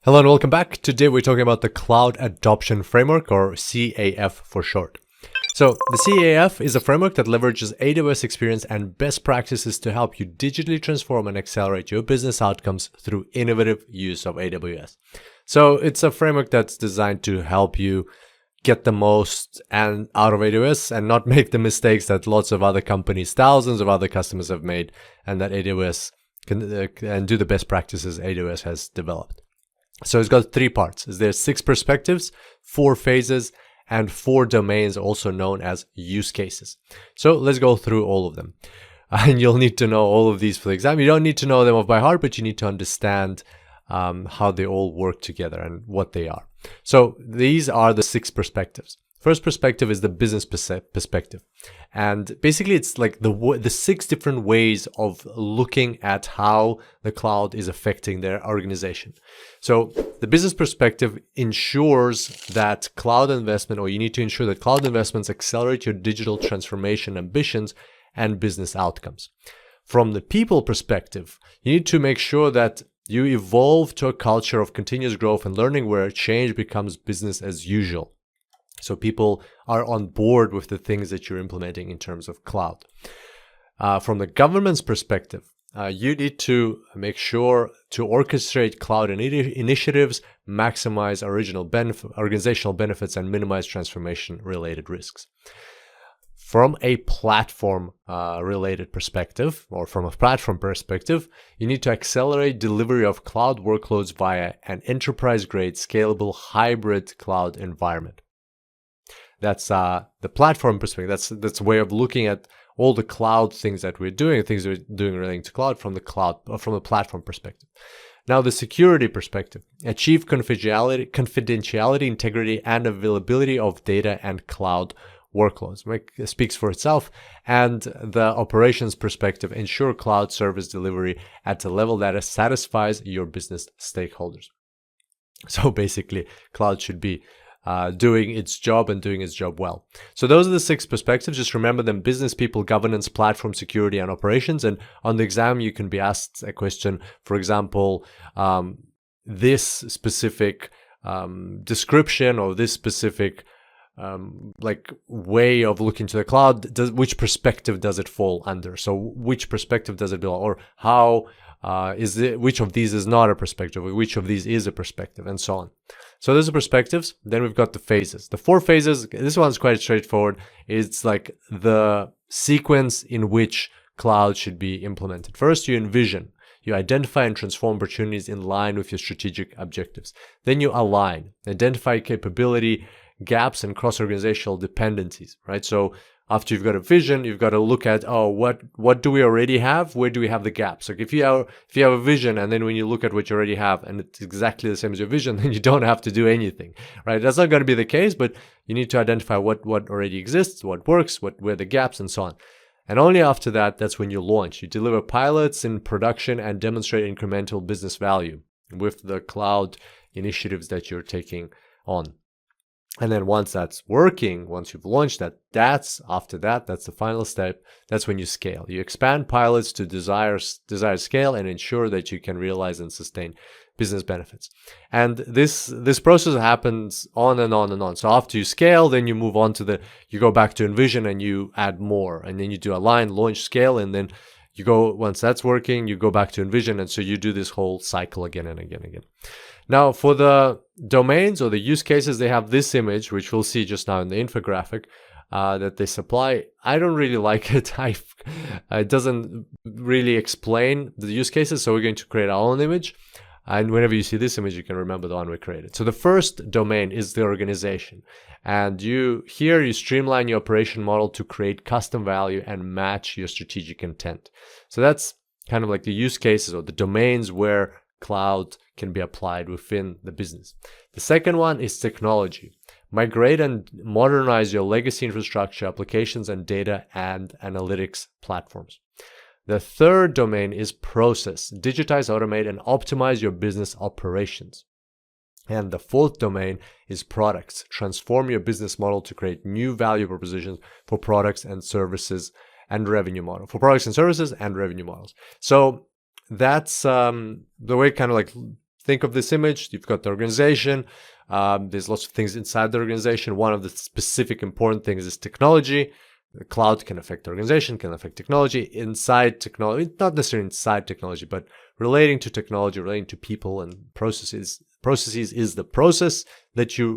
Hello and welcome back. Today we're talking about the Cloud Adoption Framework, or CAF for short. So the CAF is a framework that leverages AWS experience and best practices to help you digitally transform and accelerate your business outcomes through innovative use of AWS. So it's a framework that's designed to help you get the most out of AWS and not make the mistakes that lots of other companies, thousands of other customers have made, and that AWS can do the best practices AWS has developed. So it's got three parts. There's 6 perspectives, 4 phases, and 4 domains, also known as use cases. So let's go through all of them. And you'll need to know all of these for the exam. You don't need to know them off by heart, but you need to understand how they all work together and what they are. So these are the 6 perspectives. First perspective is the business perspective. And basically it's like the 6 different ways of looking at how the cloud is affecting their organization. So the business perspective ensures that cloud investment, or you need to ensure that cloud investments accelerate your digital transformation ambitions and business outcomes. From the people perspective, you need to make sure that you evolve to a culture of continuous growth and learning where change becomes business as usual. So people are on board with the things that you're implementing in terms of cloud. From the government's perspective, you need to make sure to orchestrate cloud initiatives, maximize organizational benefits, and minimize transformation-related risks. From a platform related perspective, or from a platform perspective, you need to accelerate delivery of cloud workloads via an enterprise-grade, scalable, hybrid cloud environment. That's the platform perspective. That's a way of looking at all the cloud things that we're doing, things we're doing relating to cloud from the platform perspective. Now, the security perspective: achieve confidentiality, integrity, and availability of data and cloud workloads. It speaks for itself. And the operations perspective: ensure cloud service delivery at a level that satisfies your business stakeholders. So basically, cloud should be doing its job and doing its job well. So those are the 6 perspectives. Just remember them: business, people, governance, platform, security, and operations. And on the exam, you can be asked a question, for example, this specific description, or this specific way of looking to the cloud, which perspective does it fall under? So which perspective does it belong? Or how which of these is not a perspective, or which of these is a perspective, and so on. So those are perspectives. Then we've got the phases. The 4 phases, this one's quite straightforward. It's like the sequence in which cloud should be implemented. First, you envision. You identify and transform opportunities in line with your strategic objectives. Then you align, identify capability gaps and cross-organizational dependencies, right? So after you've got a vision, you've got to look at, what do we already have? Where do we have the gaps? Like if you have a vision, and then when you look at what you already have and it's exactly the same as your vision, then you don't have to do anything, right? That's not going to be the case, but you need to identify what already exists, what works, where the gaps, and so on. And only after that, that's when you launch. You deliver pilots in production and demonstrate incremental business value with the cloud initiatives that you're taking on. And then once that's working, once you've launched that, that's the final step. That's when you scale. You expand pilots to desired scale and ensure that you can realize and sustain business benefits. And this process happens on and on and on. So after you scale, then you move on to you go back to Envision and you add more. And then you do align, launch, scale, and then once that's working, you go back to Envision. And so you do this whole cycle again and again and again. Now, for the domains or the use cases, they have this image, which we'll see just now in the infographic that they supply. I don't really like it. It doesn't really explain the use cases, so we're going to create our own image. And whenever you see this image, you can remember the one we created. So the first domain is the organization. And you streamline your operation model to create custom value and match your strategic intent. So that's kind of like the use cases or the domains where cloud can be applied within the business. The second one is technology. Migrate and modernize your legacy infrastructure, applications, and data and analytics platforms. The third domain is process. Digitize, automate, and optimize your business operations. And the fourth domain is products. Transform your business model to create new value propositions for products and services and revenue model. So that's the way kind of like think of this image. You've got the organization. There's lots of things inside the organization. One of the specific important things is technology. The cloud can affect the organization, can affect technology. Inside technology, not necessarily inside technology, but relating to technology, relating to people and processes. Processes is the process that you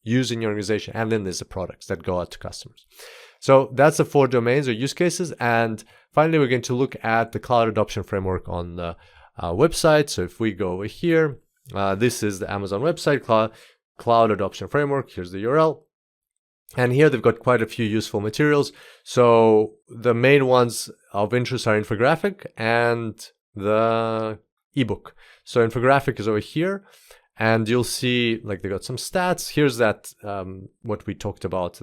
use in your organization, and then there's the products that go out to customers. So that's the 4 domains or use cases. And finally, we're going to look at the Cloud Adoption Framework on the website. So if we go over here, this is the Amazon website, Cloud Adoption Framework. Here's the URL. And here they've got quite a few useful materials. So the main ones of interest are infographic and the eBook. So infographic is over here, and you'll see like they got some stats. Here's that what we talked about,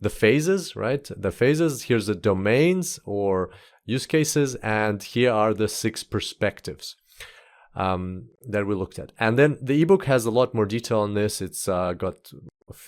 the phases, right? The phases. Here's the domains or use cases, and here are the 6 perspectives that we looked at. And then the ebook has a lot more detail on this. It's got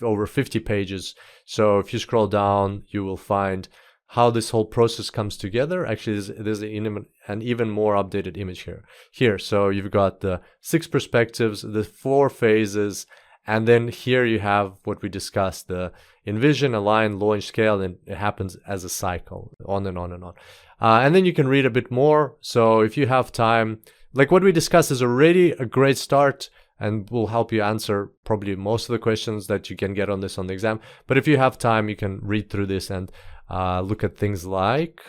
over 50 pages. So if you scroll down, you will find how this whole process comes together. Actually, there's an even more updated image here. So you've got the 6 perspectives, the 4 phases, and then here you have what we discussed, the envision, align, launch, scale, and it happens as a cycle, on and on and on. And then you can read a bit more. So if you have time, like what we discussed is already a great start and will help you answer probably most of the questions that you can get on this on the exam. But if you have time, you can read through this and look at things like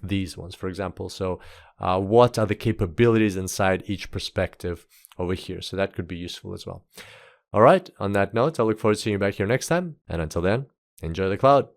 these ones, for example. So what are the capabilities inside each perspective over here? So that could be useful as well. All right, on that note, I look forward to seeing you back here next time. And until then, enjoy the cloud.